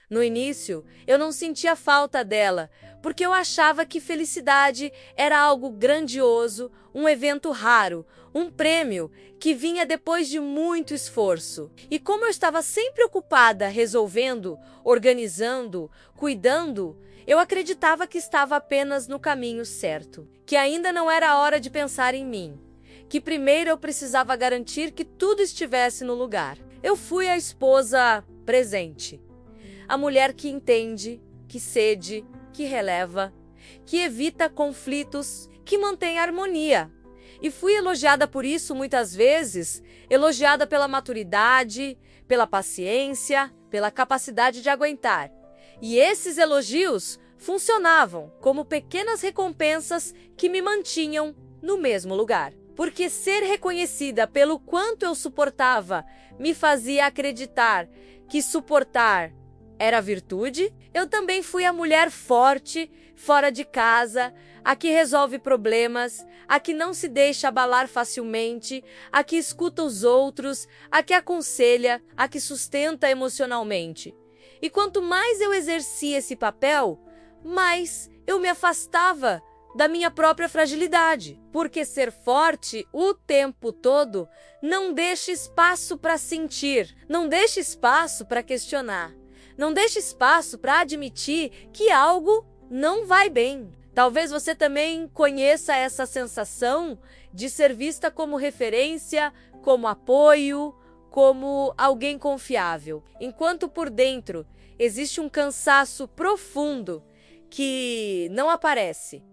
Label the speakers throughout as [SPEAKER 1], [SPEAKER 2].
[SPEAKER 1] No início, eu não sentia falta dela, porque eu achava que felicidade era algo grandioso, um evento raro, um prêmio que vinha depois de muito esforço. E como eu estava sempre ocupada resolvendo, organizando, cuidando, eu acreditava que estava apenas no caminho certo, que ainda não era hora de pensar em mim, que primeiro eu precisava garantir que tudo estivesse no lugar. Eu fui a esposa presente. A mulher que entende, que cede, que releva, que evita conflitos, que mantém harmonia. E fui elogiada por isso muitas vezes, elogiada pela maturidade, pela paciência, pela capacidade de aguentar. E esses elogios funcionavam como pequenas recompensas que me mantinham no mesmo lugar. Porque ser reconhecida pelo quanto eu suportava me fazia acreditar que suportar era virtude. Eu também fui a mulher forte, fora de casa, a que resolve problemas, a que não se deixa abalar facilmente, a que escuta os outros, a que aconselha, a que sustenta emocionalmente. E quanto mais eu exercia esse papel, mais eu me afastava da minha própria fragilidade. Porque ser forte o tempo todo não deixa espaço para sentir, não deixa espaço para questionar. Não deixe espaço para admitir que algo não vai bem. Talvez você também conheça essa sensação de ser vista como referência, como apoio, como alguém confiável. Enquanto por dentro existe um cansaço profundo que não aparece.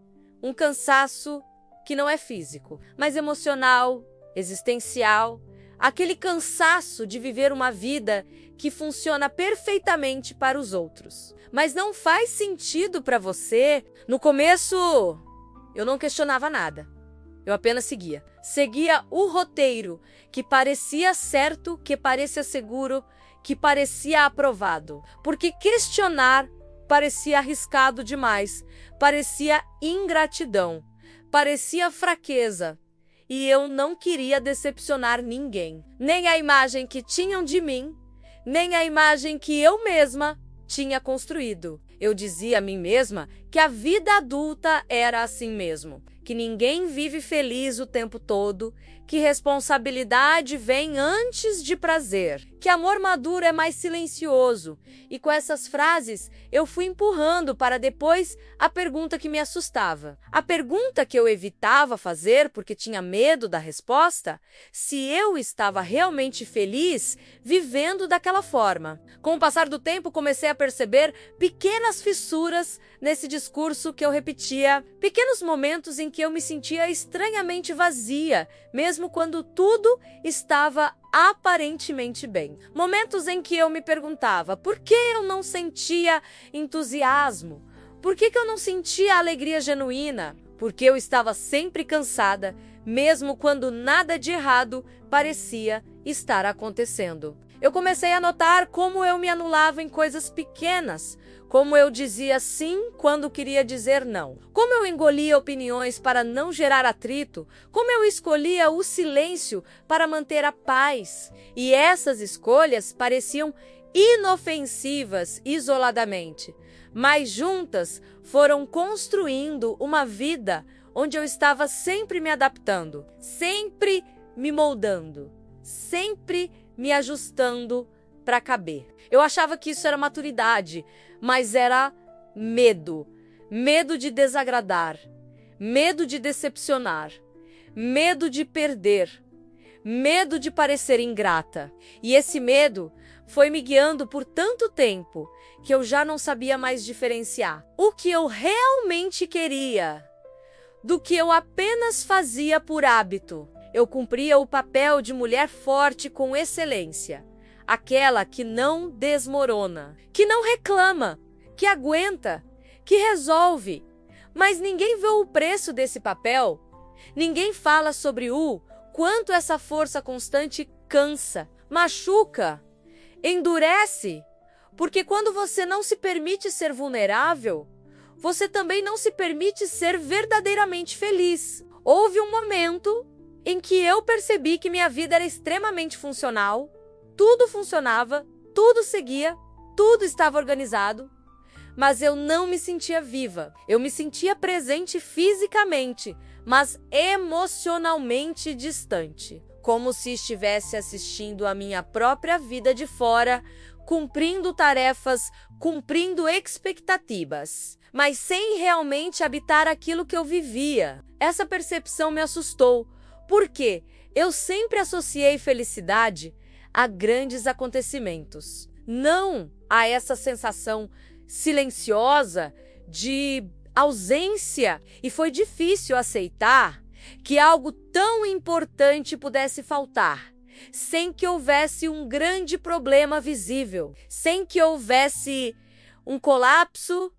[SPEAKER 1] Um cansaço que não é físico, mas emocional, existencial. Aquele cansaço de viver uma vida que funciona perfeitamente para os outros, mas não faz sentido para você. No começo, eu não questionava nada. Eu apenas seguia. Seguia o roteiro que parecia certo, que parecia seguro, que parecia aprovado. Porque questionar parecia arriscado demais, parecia ingratidão, parecia fraqueza. E eu não queria decepcionar ninguém, nem a imagem que tinham de mim, nem a imagem que eu mesma tinha construído. Eu dizia a mim mesma que a vida adulta era assim mesmo, que ninguém vive feliz o tempo todo, que responsabilidade vem antes de prazer, que amor maduro é mais silencioso. E com essas frases eu fui empurrando para depois a pergunta que me assustava. A pergunta que eu evitava fazer porque tinha medo da resposta: se eu estava realmente feliz vivendo daquela forma. Com o passar do tempo comecei a perceber pequenas fissuras nesse discurso que eu repetia, pequenos momentos em que eu me sentia estranhamente vazia, mesmo quando tudo estava aparentemente bem. Momentos em que eu me perguntava por que eu não sentia entusiasmo, por que eu não sentia alegria genuína, porque eu estava sempre cansada, mesmo quando nada de errado parecia estar acontecendo. Eu comecei a notar como eu me anulava em coisas pequenas, como eu dizia sim quando queria dizer não, como eu engolia opiniões para não gerar atrito, como eu escolhia o silêncio para manter a paz. E essas escolhas pareciam inofensivas isoladamente, mas juntas foram construindo uma vida onde eu estava sempre me adaptando, sempre me moldando, sempre me ajustando para caber. Eu achava que isso era maturidade, mas era medo. Medo de desagradar, medo de decepcionar, medo de perder, medo de parecer ingrata. E esse medo foi me guiando por tanto tempo que eu já não sabia mais diferenciar o que eu realmente queria do que eu apenas fazia por hábito. Eu cumpria o papel de mulher forte com excelência, aquela que não desmorona, que não reclama, que aguenta, que resolve. Mas ninguém vê o preço desse papel. Ninguém fala sobre o quanto essa força constante cansa, machuca, endurece. Porque quando você não se permite ser vulnerável, você também não se permite ser verdadeiramente feliz. Houve um momento em que eu percebi que minha vida era extremamente funcional, tudo funcionava, tudo seguia, tudo estava organizado, mas eu não me sentia viva. Eu me sentia presente fisicamente, mas emocionalmente distante, como se estivesse assistindo a minha própria vida de fora, cumprindo tarefas, cumprindo expectativas, mas sem realmente habitar aquilo que eu vivia. Essa percepção me assustou, porque eu sempre associei felicidade a grandes acontecimentos, não a essa sensação silenciosa de ausência. E foi difícil aceitar que algo tão importante pudesse faltar, sem que houvesse um grande problema visível, sem que houvesse um colapso,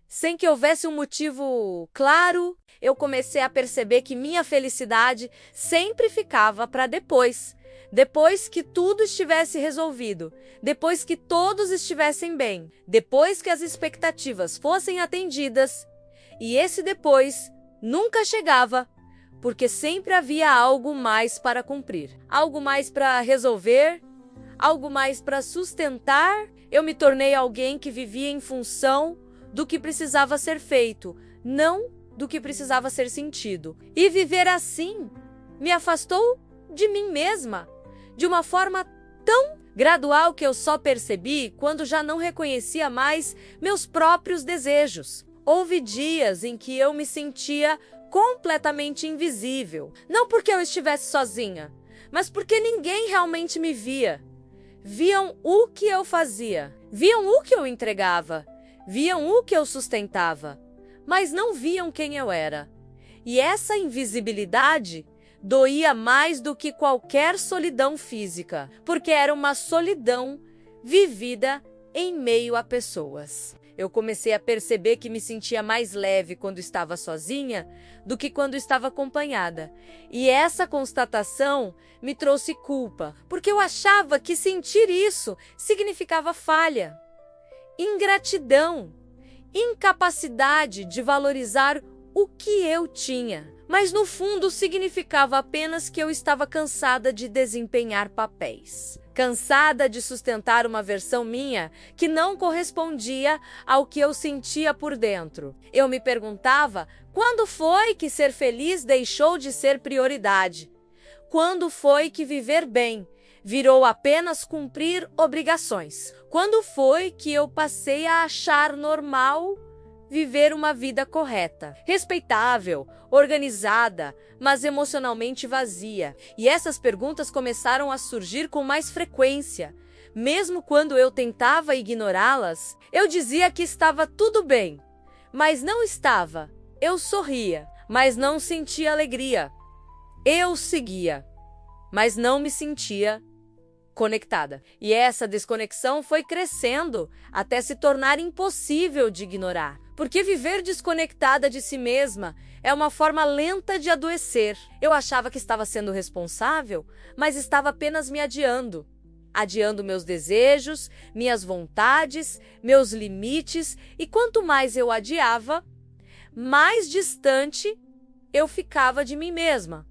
[SPEAKER 1] sem que houvesse um motivo claro. Eu comecei a perceber que minha felicidade sempre ficava para depois que tudo estivesse resolvido, depois que todos estivessem bem, depois que as expectativas fossem atendidas. E esse depois nunca chegava, porque sempre havia algo mais para cumprir, algo mais para resolver, algo mais para sustentar. Eu me tornei alguém que vivia em função do que precisava ser feito, não do que precisava ser sentido. E viver assim me afastou de mim mesma, de uma forma tão gradual que eu só percebi quando já não reconhecia mais meus próprios desejos. Houve dias em que eu me sentia completamente invisível, não porque eu estivesse sozinha, mas porque ninguém realmente me via. Viam o que eu fazia, viam o que eu entregava, viam o que eu sustentava, mas não viam quem eu era. E essa invisibilidade doía mais do que qualquer solidão física, porque era uma solidão vivida em meio a pessoas. Eu comecei a perceber que me sentia mais leve quando estava sozinha do que quando estava acompanhada. E essa constatação me trouxe culpa, porque eu achava que sentir isso significava falha, ingratidão, incapacidade de valorizar o que eu tinha. Mas no fundo significava apenas que eu estava cansada de desempenhar papéis, cansada de sustentar uma versão minha que não correspondia ao que eu sentia por dentro. Eu me perguntava quando foi que ser feliz deixou de ser prioridade? Quando foi que viver bem virou apenas cumprir obrigações? Quando foi que eu passei a achar normal viver uma vida correta, respeitável, organizada, mas emocionalmente vazia? E essas perguntas começaram a surgir com mais frequência. Mesmo quando eu tentava ignorá-las, eu dizia que estava tudo bem, mas não estava. Eu sorria, mas não sentia alegria. Eu seguia, mas não me sentia conectada. E essa desconexão foi crescendo até se tornar impossível de ignorar. Porque viver desconectada de si mesma é uma forma lenta de adoecer. Eu achava que estava sendo responsável, mas estava apenas me adiando. Adiando meus desejos, minhas vontades, meus limites. E quanto mais eu adiava, mais distante eu ficava de mim mesma.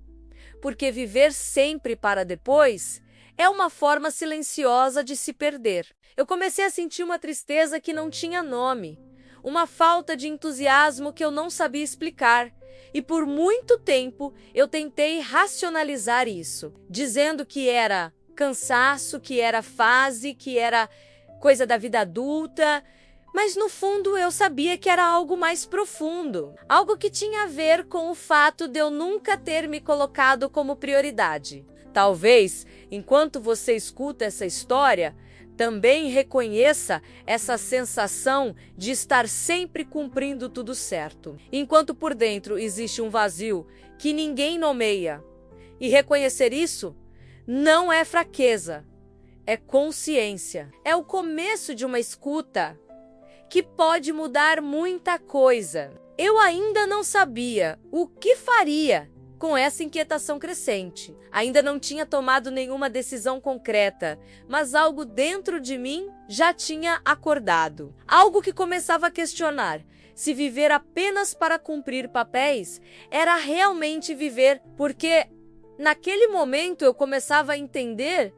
[SPEAKER 1] Porque viver sempre para depois é uma forma silenciosa de se perder. Eu comecei a sentir uma tristeza que não tinha nome, uma falta de entusiasmo que eu não sabia explicar. E por muito tempo eu tentei racionalizar isso, dizendo que era cansaço, que era fase, que era coisa da vida adulta. Mas no fundo eu sabia que era algo mais profundo, algo que tinha a ver com o fato de eu nunca ter me colocado como prioridade. Talvez, enquanto você escuta essa história, também reconheça essa sensação de estar sempre cumprindo tudo certo, enquanto por dentro existe um vazio que ninguém nomeia. E reconhecer isso não é fraqueza, é consciência. É o começo de uma escuta que pode mudar muita coisa. Eu ainda não sabia o que faria com essa inquietação crescente. Ainda não tinha tomado nenhuma decisão concreta, mas algo dentro de mim já tinha acordado. Algo que começava a questionar se viver apenas para cumprir papéis era realmente viver, porque naquele momento eu começava a entender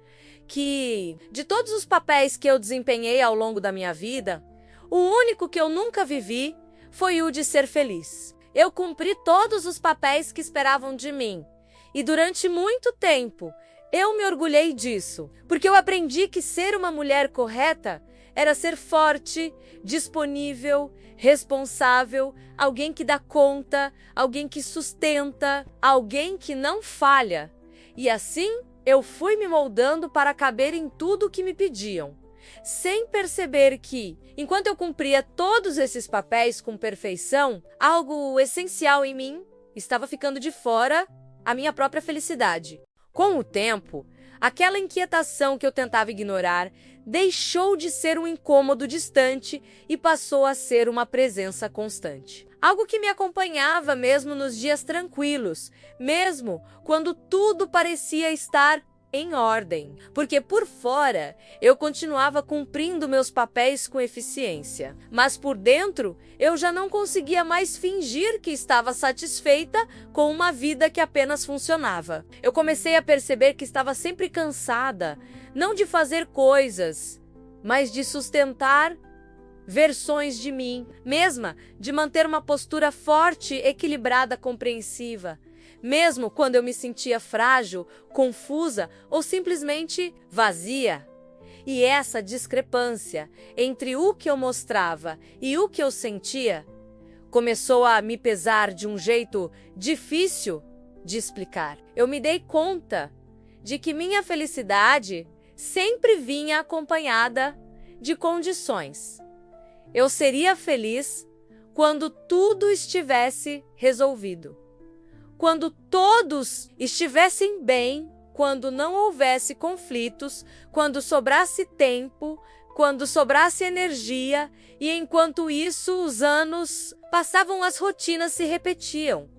[SPEAKER 1] que, de todos os papéis que eu desempenhei ao longo da minha vida, o único que eu nunca vivi foi o de ser feliz. Eu cumpri todos os papéis que esperavam de mim. E durante muito tempo, eu me orgulhei disso, porque eu aprendi que ser uma mulher correta era ser forte, disponível, responsável, alguém que dá conta, alguém que sustenta, alguém que não falha. E assim, eu fui me moldando para caber em tudo o que me pediam, sem perceber que, enquanto eu cumpria todos esses papéis com perfeição, algo essencial em mim estava ficando de fora, a minha própria felicidade. Com o tempo, aquela inquietação que eu tentava ignorar deixou de ser um incômodo distante e passou a ser uma presença constante. Algo que me acompanhava mesmo nos dias tranquilos, mesmo quando tudo parecia estar em ordem, porque por fora eu continuava cumprindo meus papéis com eficiência, mas por dentro eu já não conseguia mais fingir que estava satisfeita com uma vida que apenas funcionava. Eu comecei a perceber que estava sempre cansada, não de fazer coisas, mas de sustentar versões de mim, mesma de manter uma postura forte, equilibrada, compreensiva, mesmo quando eu me sentia frágil, confusa ou simplesmente vazia. E essa discrepância entre o que eu mostrava e o que eu sentia começou a me pesar de um jeito difícil de explicar. Eu me dei conta de que minha felicidade sempre vinha acompanhada de condições. Eu seria feliz quando tudo estivesse resolvido, quando todos estivessem bem, quando não houvesse conflitos, quando sobrasse tempo, quando sobrasse energia, e enquanto isso os anos passavam, as rotinas se repetiam,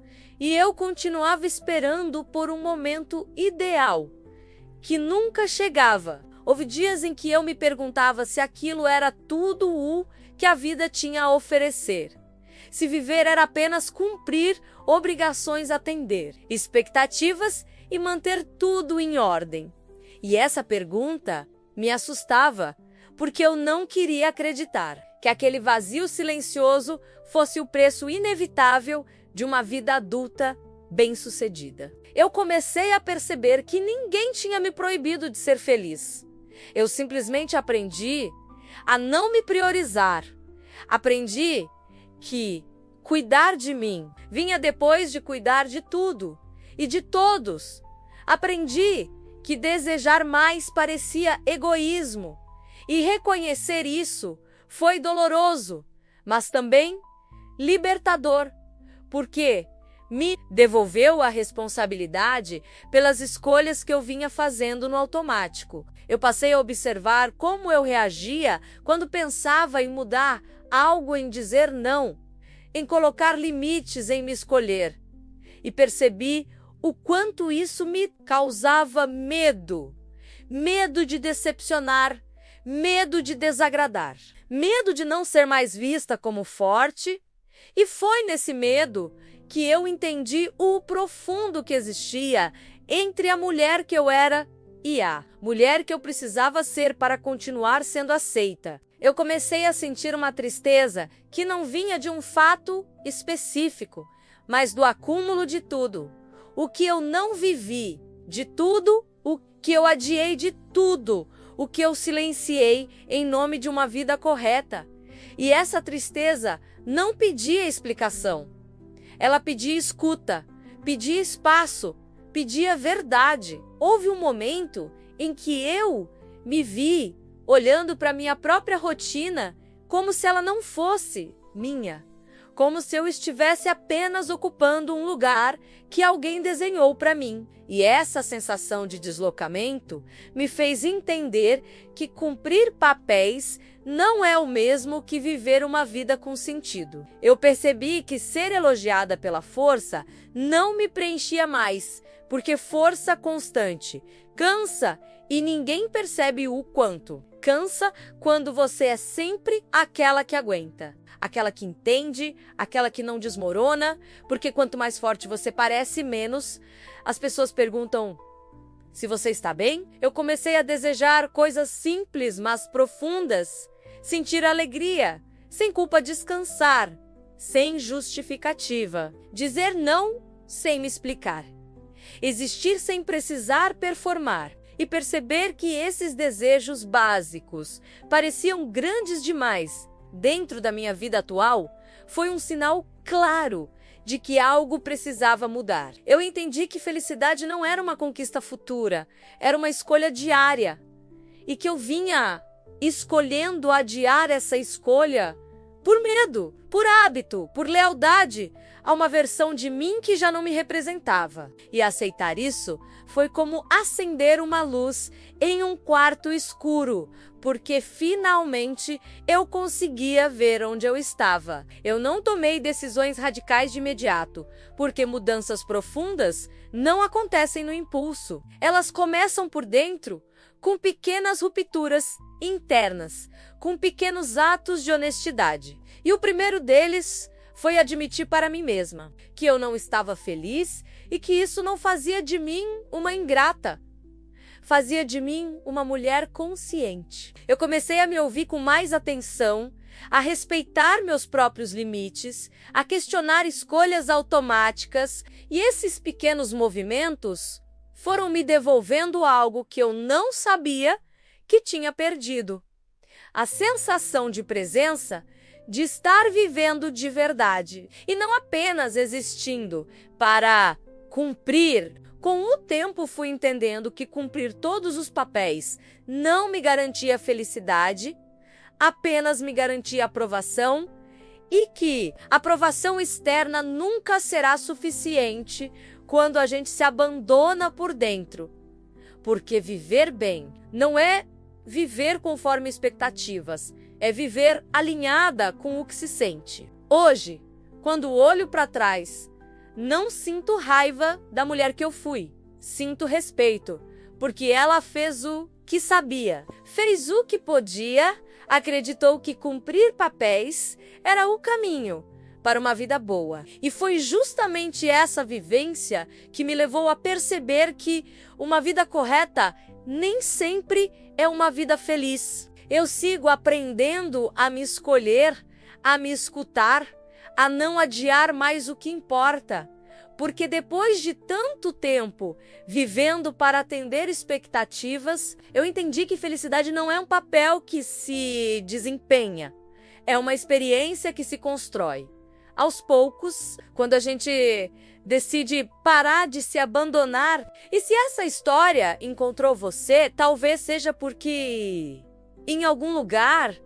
[SPEAKER 1] e eu continuava esperando por um momento ideal, que nunca chegava. Houve dias em que eu me perguntava se aquilo era tudo o que a vida tinha a oferecer. Se viver era apenas cumprir obrigações, atender expectativas e manter tudo em ordem. E essa pergunta me assustava, porque eu não queria acreditar que aquele vazio silencioso fosse o preço inevitável de uma vida adulta bem-sucedida. Eu comecei a perceber que ninguém tinha me proibido de ser feliz. Eu simplesmente aprendi a não me priorizar. Aprendi que cuidar de mim vinha depois de cuidar de tudo e de todos. Aprendi que desejar mais parecia egoísmo, e reconhecer isso foi doloroso, mas também libertador, porque me devolveu a responsabilidade pelas escolhas que eu vinha fazendo no automático. Eu passei a observar como eu reagia quando pensava em mudar algo, em dizer não, em colocar limites, em me escolher. E percebi o quanto isso me causava medo. Medo de decepcionar, medo de desagradar, medo de não ser mais vista como forte. E foi nesse medo que eu entendi o profundo que existia entre a mulher que eu era e a mulher que eu precisava ser para continuar sendo aceita. Eu comecei a sentir uma tristeza que não vinha de um fato específico, mas do acúmulo de tudo. O que eu não vivi, de tudo, o que eu adiei, de tudo, o que eu silenciei em nome de uma vida correta. E essa tristeza não pedia explicação. Ela pedia escuta, pedia espaço, pedia verdade. Houve um momento em que eu me vi olhando para minha própria rotina como se ela não fosse minha, como se eu estivesse apenas ocupando um lugar que alguém desenhou para mim. E essa sensação de deslocamento me fez entender que cumprir papéis não é o mesmo que viver uma vida com sentido. Eu percebi que ser elogiada pela força não me preenchia mais, porque força constante cansa e ninguém percebe o quanto. Cansa quando você é sempre aquela que aguenta, aquela que entende, aquela que não desmorona, porque quanto mais forte você parece, menos as pessoas perguntam: Se você está bem, eu comecei a desejar coisas simples, mas profundas. Sentir alegria, sem culpa, descansar, sem justificativa. Dizer não sem me explicar. Existir sem precisar performar. E perceber que esses desejos básicos pareciam grandes demais dentro da minha vida atual foi um sinal claro de que algo precisava mudar. Eu entendi que felicidade não era uma conquista futura, era uma escolha diária. E que eu vinha escolhendo adiar essa escolha por medo, por hábito, por lealdade a uma versão de mim que já não me representava. E aceitar isso foi como acender uma luz em um quarto escuro, porque finalmente eu conseguia ver onde eu estava. Eu não tomei decisões radicais de imediato, porque mudanças profundas não acontecem no impulso. Elas começam por dentro, com pequenas rupturas internas, com pequenos atos de honestidade. E o primeiro deles foi admitir para mim mesma que eu não estava feliz e que isso não fazia de mim uma ingrata. Fazia de mim uma mulher consciente. Eu comecei a me ouvir com mais atenção, a respeitar meus próprios limites, a questionar escolhas automáticas, e esses pequenos movimentos foram me devolvendo algo que eu não sabia que tinha perdido. A sensação de presença, de estar vivendo de verdade e não apenas existindo para cumprir. Com o tempo fui entendendo que cumprir todos os papéis não me garantia felicidade, apenas me garantia aprovação, e que a aprovação externa nunca será suficiente quando a gente se abandona por dentro. Porque viver bem não é viver conforme expectativas, é viver alinhada com o que se sente. Hoje, quando olho para trás, não sinto raiva da mulher que eu fui. Sinto respeito, porque ela fez o que sabia, fez o que podia, acreditou que cumprir papéis era o caminho para uma vida boa. E foi justamente essa vivência que me levou a perceber que uma vida correta nem sempre é uma vida feliz. Eu sigo aprendendo a me escolher, a me escutar, a não adiar mais o que importa. Porque depois de tanto tempo vivendo para atender expectativas, eu entendi que felicidade não é um papel que se desempenha. É uma experiência que se constrói. Aos poucos, quando a gente decide parar de se abandonar. E se essa história encontrou você, talvez seja porque em algum lugar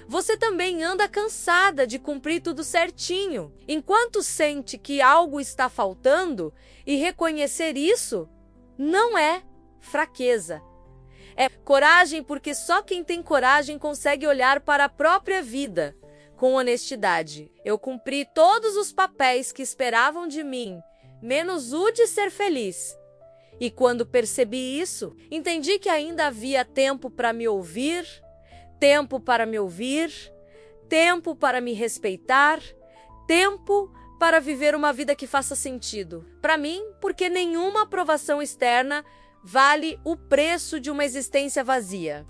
[SPEAKER 1] você também anda cansada de cumprir tudo certinho. Enquanto sente que algo está faltando, e reconhecer isso não é fraqueza. É coragem, porque só quem tem coragem consegue olhar para a própria vida com honestidade. Eu cumpri todos os papéis que esperavam de mim, menos o de ser feliz. E quando percebi isso, entendi que ainda havia tempo para me ouvir, tempo para me ouvir, tempo para me respeitar, tempo para viver uma vida que faça sentido. Para mim, porque nenhuma aprovação externa vale o preço de uma existência vazia.